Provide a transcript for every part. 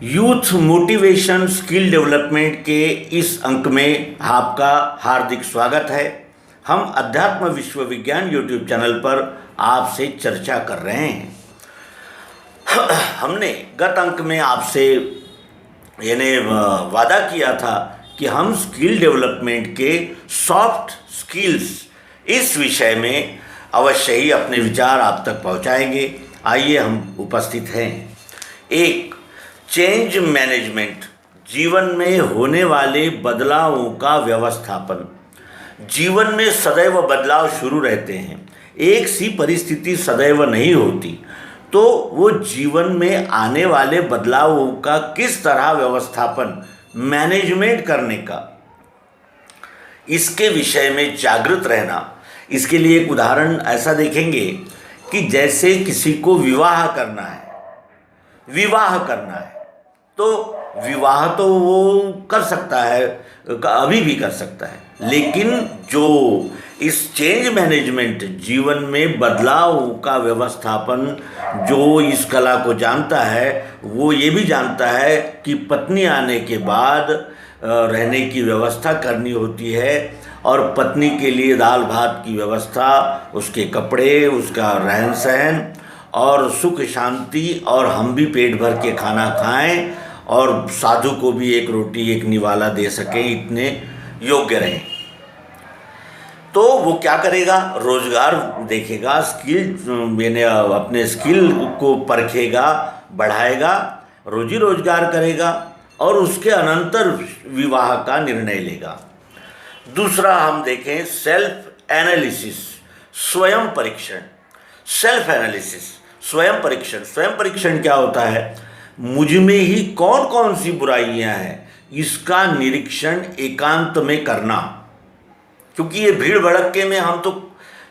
Youth motivation skill development के इस अंक में आपका हार्दिक स्वागत है। हम अध्यात्म विश्व विज्ञान यूट्यूब चैनल पर आपसे चर्चा कर रहे हैं। हमने गत अंक में आपसे वादा किया था कि हम स्किल डेवलपमेंट के सॉफ्ट स्किल्स इस विषय में अवश्य ही अपने विचार आप तक पहुंचाएंगे। आइए हम उपस्थित हैं। एक, चेंज मैनेजमेंट, जीवन में होने वाले बदलावों का व्यवस्थापन। जीवन में सदैव बदलाव शुरू रहते हैं, एक सी परिस्थिति सदैव नहीं होती, तो वो जीवन में आने वाले बदलावों का किस तरह व्यवस्थापन, मैनेजमेंट करने का, इसके विषय में जागृत रहना। इसके लिए एक उदाहरण ऐसा देखेंगे कि जैसे किसी को विवाह करना है, तो विवाह तो वो कर सकता है, अभी भी कर सकता है, लेकिन जो इस चेंज मैनेजमेंट, जीवन में बदलाव का व्यवस्थापन, जो इस कला को जानता है, वो ये भी जानता है कि पत्नी आने के बाद रहने की व्यवस्था करनी होती है, और पत्नी के लिए दाल भात की व्यवस्था, उसके कपड़े, उसका रहन सहन और सुख शांति, और हम भी पेट भर के खाना खाएं और साधु को भी एक रोटी एक निवाला दे सकें, इतने योग्य रहें। तो वो क्या करेगा? रोजगार देखेगा, अपने स्किल को परखेगा, बढ़ाएगा, रोजी रोजगार करेगा और उसके अनंतर विवाह का निर्णय लेगा। दूसरा हम देखें सेल्फ एनालिसिस, स्वयं परीक्षण। सेल्फ एनालिसिस, स्वयं परीक्षण। स्वयं परीक्षण क्या होता है? मुझ में ही कौन कौन सी बुराइयां हैं, इसका निरीक्षण एकांत में करना। क्योंकि ये भीड़ भड़के में हम तो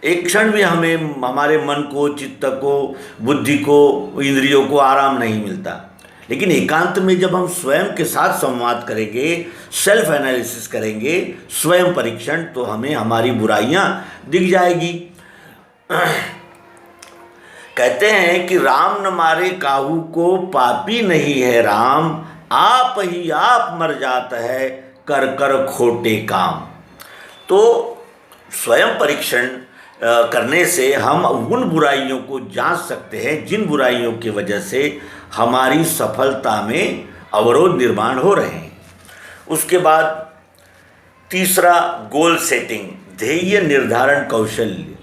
एक क्षण भी हमारे मन को, चित्त को, बुद्धि को, इंद्रियों को आराम नहीं मिलता। लेकिन एकांत में जब हम स्वयं के साथ संवाद करेंगे, सेल्फ एनालिसिस करेंगे, स्वयं परीक्षण, तो हमें हमारी बुराइयां दिख जाएगी। कहते हैं कि राम न मारे काहू को, पापी नहीं है राम, आप ही आप मर जाता है, कर कर खोटे काम। तो स्वयं परीक्षण करने से हम उन बुराइयों को जांच सकते हैं जिन बुराइयों की वजह से हमारी सफलता में अवरोध निर्माण हो रहे हैं। उसके बाद तीसरा, गोल सेटिंग, ध्येय निर्धारण कौशल्य।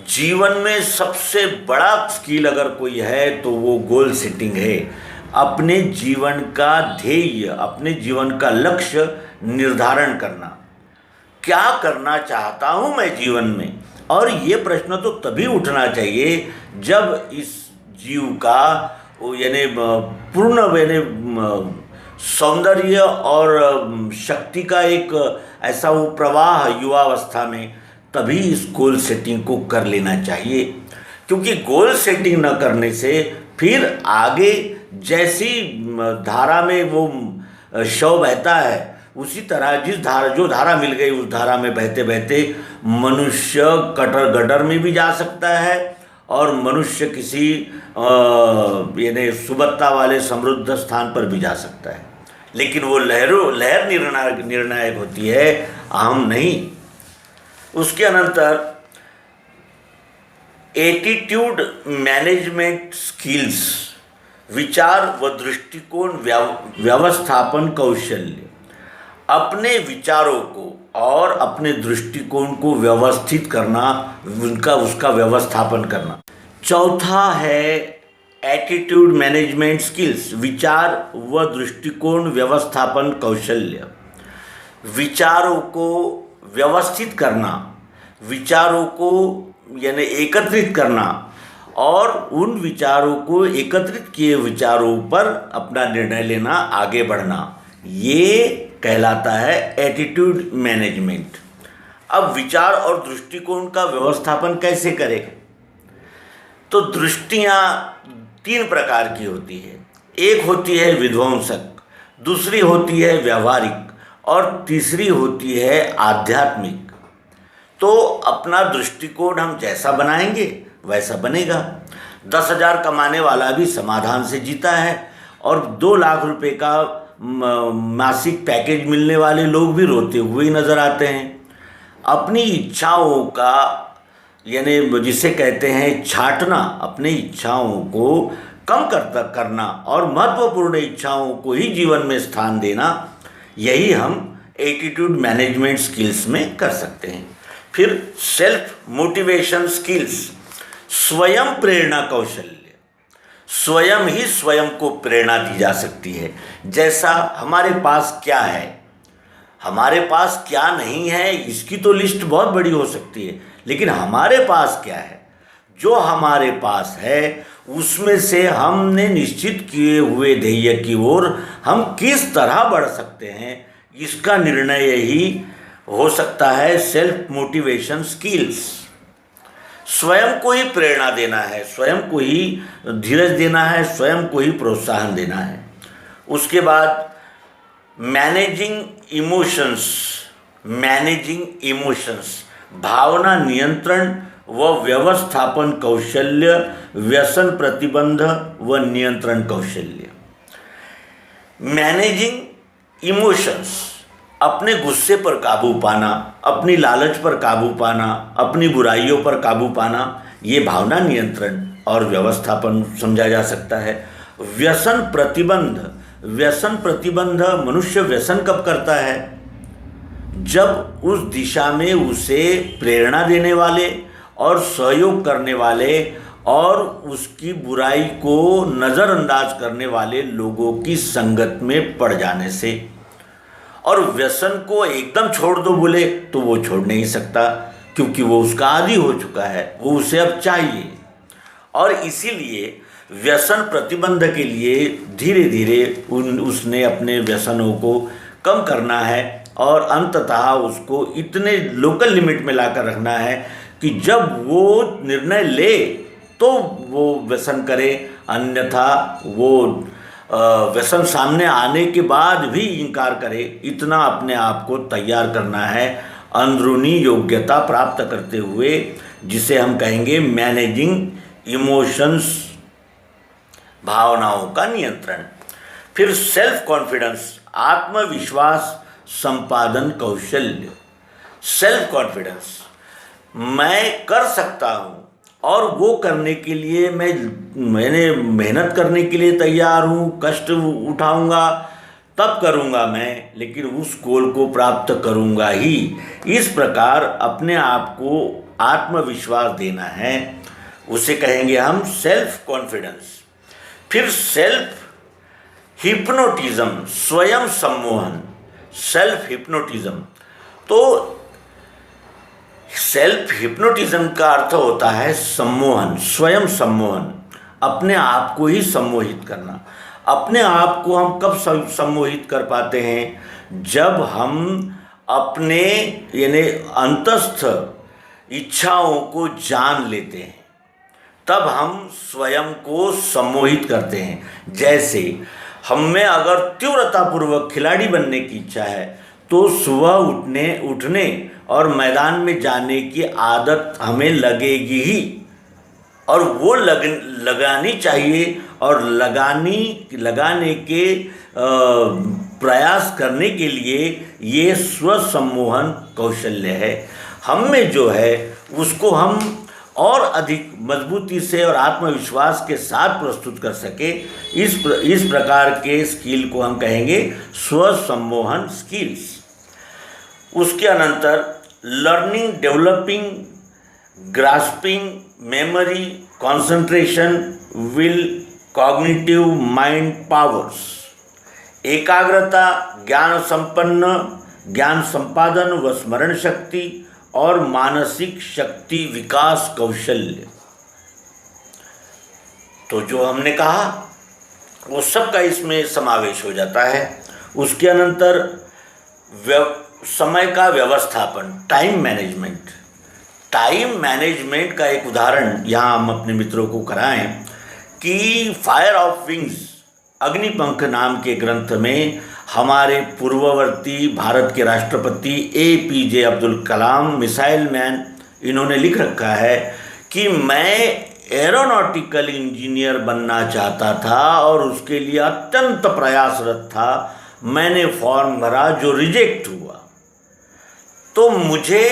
जीवन में सबसे बड़ा स्किल अगर कोई है तो वो गोल सेटिंग है। अपने जीवन का ध्येय, अपने जीवन का लक्ष्य निर्धारण करना। क्या करना चाहता हूँ मैं जीवन में? और ये प्रश्न तो तभी उठना चाहिए जब इस जीव का पूर्ण सौंदर्य और शक्ति का एक ऐसा वो प्रवाह युवावस्था में, तभी इस गोल सेटिंग को कर लेना चाहिए। क्योंकि गोल सेटिंग न करने से फिर आगे जैसी धारा में वो शव बहता है, उसी तरह जो धारा मिल गई, उस धारा में बहते बहते मनुष्य कटर गटर में भी जा सकता है, और मनुष्य किसी सुबत्ता वाले समृद्ध स्थान पर भी जा सकता है। लेकिन वो लहर निर्णायक होती है, अहम नहीं। उसके अनंतर एटीट्यूड मैनेजमेंट स्किल्स, विचार व दृष्टिकोण व्यवस्थापन कौशल्य। अपने विचारों को और अपने दृष्टिकोण को व्यवस्थित करना, उसका व्यवस्थापन करना। चौथा है एटीट्यूड मैनेजमेंट स्किल्स, विचार व दृष्टिकोण व्यवस्थापन कौशल्य। विचारों को व्यवस्थित करना, विचारों को एकत्रित करना, और उन विचारों को, एकत्रित किए विचारों पर अपना निर्णय लेना, आगे बढ़ना, ये कहलाता है एटीट्यूड मैनेजमेंट। अब विचार और दृष्टिकोण का व्यवस्थापन कैसे करें? तो दृष्टियाँ 3 प्रकार की होती है। एक होती है विध्वंसक, दूसरी होती है व्यावहारिक, और तीसरी होती है आध्यात्मिक। तो अपना दृष्टिकोण हम जैसा बनाएंगे वैसा बनेगा। 10,000 कमाने वाला भी समाधान से जीता है, और 2 लाख रुपए का मासिक पैकेज मिलने वाले लोग भी रोते हुए ही नजर आते हैं। अपनी इच्छाओं का, यानी जिसे कहते हैं छांटना, अपनी इच्छाओं को कम करना और महत्वपूर्ण इच्छाओं को ही जीवन में स्थान देना, यही हम एटीट्यूड मैनेजमेंट स्किल्स में कर सकते हैं। फिर सेल्फ मोटिवेशन स्किल्स, स्वयं प्रेरणा कौशल्य। स्वयं ही स्वयं को प्रेरणा दी जा सकती है। जैसा हमारे पास क्या है, हमारे पास क्या नहीं है, इसकी तो लिस्ट बहुत बड़ी हो सकती है, लेकिन हमारे पास क्या है, जो हमारे पास है उसमें से हमने निश्चित किए हुए ध्येय की ओर हम किस तरह बढ़ सकते हैं, इसका निर्णय ही हो सकता है सेल्फ मोटिवेशन स्किल्स। स्वयं को ही प्रेरणा देना है, स्वयं को ही धीरज देना है, स्वयं को ही प्रोत्साहन देना है। उसके बाद मैनेजिंग इमोशंस, भावना नियंत्रण व व्यवस्थापन कौशल्य, व्यसन प्रतिबंध व नियंत्रण कौशल्य। मैनेजिंग इमोशंस, अपने गुस्से पर काबू पाना, अपनी लालच पर काबू पाना, अपनी बुराइयों पर काबू पाना, ये भावना नियंत्रण और व्यवस्थापन समझा जा सकता है। व्यसन प्रतिबंध, मनुष्य व्यसन कब करता है, जब उस दिशा में उसे प्रेरणा देने वाले और सहयोग करने वाले और उसकी बुराई को नज़रअंदाज करने वाले लोगों की संगत में पड़ जाने से। और व्यसन को एकदम छोड़ दो बोले तो वो छोड़ नहीं सकता, क्योंकि वो उसका आदी हो चुका है, वो उसे अब चाहिए। और इसीलिए व्यसन प्रतिबंध के लिए धीरे धीरे उसने अपने व्यसनों को कम करना है और अंततः उसको इतने लोकल लिमिट में लाकर रखना है कि जब वो निर्णय ले तो वो व्यसन करे, अन्यथा वो व्यसन सामने आने के बाद भी इनकार करे। इतना अपने आप को तैयार करना है अंदरूनी योग्यता प्राप्त करते हुए, जिसे हम कहेंगे मैनेजिंग इमोशंस, भावनाओं का नियंत्रण। फिर सेल्फ कॉन्फिडेंस, आत्मविश्वास संपादन कौशल्य। सेल्फ कॉन्फिडेंस, मैं कर सकता हूँ और वो करने के लिए मैंने मेहनत करने के लिए तैयार हूँ, कष्ट उठाऊंगा तब करूँगा मैं, लेकिन उस गोल को प्राप्त करूँगा ही। इस प्रकार अपने आप को आत्मविश्वास देना है, उसे कहेंगे हम सेल्फ कॉन्फिडेंस। फिर सेल्फ हिप्नोटिज्म, स्वयं सम्मोहन। सेल्फ हिप्नोटिज्म, तो सेल्फ हिप्नोटिज्म का अर्थ होता है सम्मोहन, स्वयं सम्मोहन, अपने आप को ही सम्मोहित करना। अपने आप को हम कब सम्मोहित कर पाते हैं, जब हम अपने यानी अंतस्थ इच्छाओं को जान लेते हैं, तब हम स्वयं को सम्मोहित करते हैं। जैसे हम में अगर तीव्रतापूर्वक खिलाड़ी बनने की इच्छा है तो सुबह उठने और मैदान में जाने की आदत हमें लगेगी ही, और वो लगानी चाहिए, और लगाने के प्रयास करने के लिए ये स्वसम्मोहन कौशल्य है। हम में जो है उसको हम और अधिक मजबूती से और आत्मविश्वास के साथ प्रस्तुत कर सके, इस प्रकार के स्किल को हम कहेंगे स्वसम्मोहन स्किल्स। उसके अनंतर learning, developing, grasping, memory, concentration, will, cognitive mind powers. एकाग्रता, ज्ञान संपादन व स्मरण शक्ति और मानसिक शक्ति विकास कौशल्य। तो जो हमने कहा वो सब का इसमें समावेश हो जाता है। उसके अनंतर समय का व्यवस्थापन, टाइम मैनेजमेंट। टाइम मैनेजमेंट का एक उदाहरण यहाँ हम अपने मित्रों को कराएं कि फायर ऑफ विंग्स, अग्निपंख नाम के ग्रंथ में हमारे पूर्ववर्ती भारत के राष्ट्रपति APJ Abdul Kalam, missile man, इन्होंने लिख रखा है कि मैं एरोनॉटिकल इंजीनियर बनना चाहता था और उसके लिए अत्यंत प्रयासरत था। मैंने फॉर्म भरा जो रिजेक्ट हुआ। तो मुझे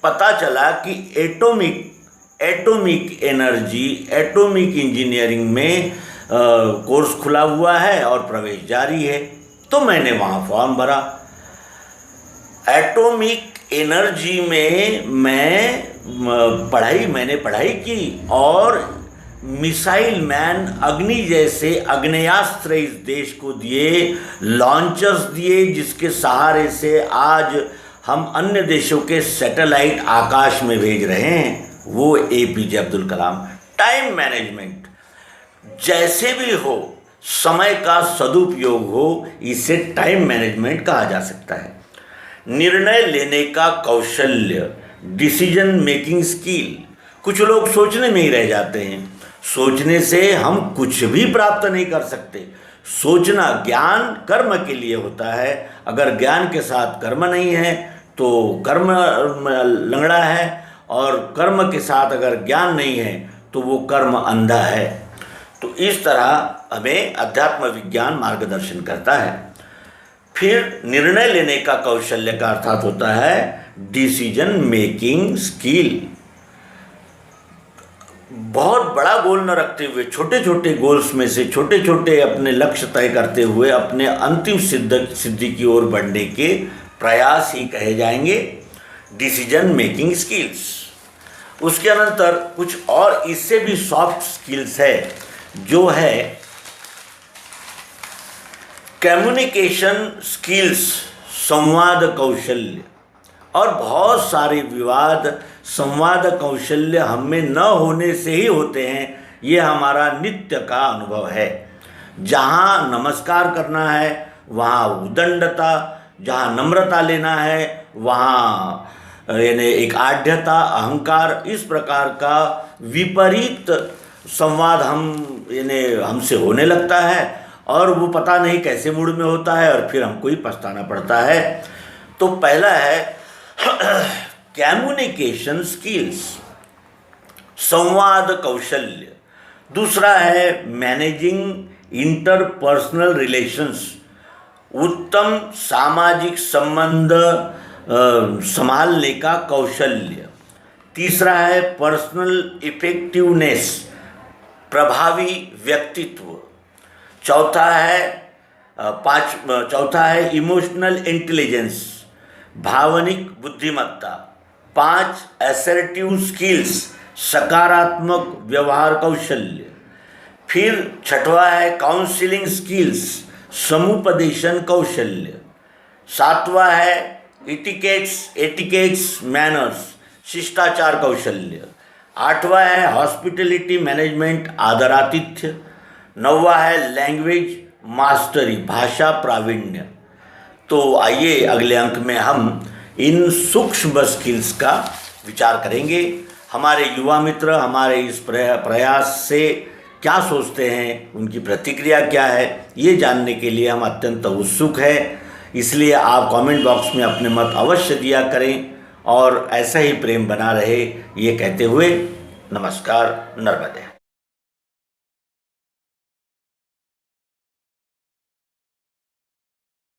पता चला कि एटॉमिक एनर्जी, एटॉमिक इंजीनियरिंग में कोर्स खुला हुआ है और प्रवेश जारी है। तो मैंने वहाँ फॉर्म भरा। एटॉमिक एनर्जी में मैंने पढ़ाई की और मिसाइल मैन अग्नि जैसे आग्नेयास्त्र इस देश को दिए, लॉन्चर्स दिए, जिसके सहारे से आज हम अन्य देशों के सैटेलाइट आकाश में भेज रहे हैं। वो APJ Abdul Kalam. Time management जैसे भी हो, समय का सदुपयोग हो, इसे टाइम मैनेजमेंट कहा जा सकता है। निर्णय लेने का कौशल्य, डिसीजन मेकिंग स्किल। कुछ लोग सोचने में ही रह जाते हैं। सोचने से हम कुछ भी प्राप्त नहीं कर सकते। सोचना ज्ञान कर्म के लिए होता है। अगर ज्ञान के साथ कर्म नहीं है तो कर्म लंगड़ा है, और कर्म के साथ अगर ज्ञान नहीं है तो वो कर्म अंधा है। तो इस तरह हमें अध्यात्म विज्ञान मार्गदर्शन करता है। फिर निर्णय लेने का कौशल्य का अर्थात होता है डिसीजन मेकिंग स्किल। बहुत बड़ा गोल न रखते हुए छोटे छोटे गोल्स में से छोटे छोटे अपने लक्ष्य तय करते हुए अपने अंतिम सिद्धि की ओर बढ़ने के प्रयास ही कहे जाएंगे डिसीजन मेकिंग स्किल्स। उसके अनंतर कुछ और इससे भी सॉफ्ट स्किल्स है, जो है कम्युनिकेशन स्किल्स, संवाद कौशल्य। और बहुत सारे विवाद संवाद कौशल्य हम में न होने से ही होते हैं। ये हमारा नित्य का अनुभव है। जहाँ नमस्कार करना है वहाँ उदंडता, जहाँ नम्रता लेना है वहाँ यानी एक आढ़्यता, अहंकार, इस प्रकार का विपरीत संवाद हमसे होने लगता है और वो पता नहीं कैसे मूड में होता है और फिर हमको ही पछताना पड़ता है। तो पहला है कम्युनिकेशन स्किल्स, संवाद कौशल्य। दूसरा है मैनेजिंग इंटरपर्सनल रिलेशंस, उत्तम सामाजिक संबंध संभालने का कौशल्य। तीसरा है पर्सनल इफेक्टिवनेस, प्रभावी व्यक्तित्व। चौथा है इमोशनल इंटेलिजेंस, भावनिक बुद्धिमत्ता। 5 असर्टिव स्किल्स, सकारात्मक व्यवहार कौशल्य। फिर छठवां है काउंसलिंग स्किल्स, समुपदेशन कौशल्य। 7वां है एटिकेट्स मैनर्स, शिष्टाचार कौशल्य। 8वां है हॉस्पिटलिटी मैनेजमेंट, आदरातिथ्य। 9वां है लैंग्वेज मास्टरी, भाषा प्रावीण्य। तो आइए अगले अंक में हम इन सूक्ष्म स्किल्स का विचार करेंगे। हमारे युवा मित्र हमारे इस प्रयास से क्या सोचते हैं, उनकी प्रतिक्रिया क्या है, ये जानने के लिए हम अत्यंत उत्सुक हैं। इसलिए आप कमेंट बॉक्स में अपने मत अवश्य दिया करें और ऐसा ही प्रेम बना रहे, ये कहते हुए नमस्कार। नर्मदे।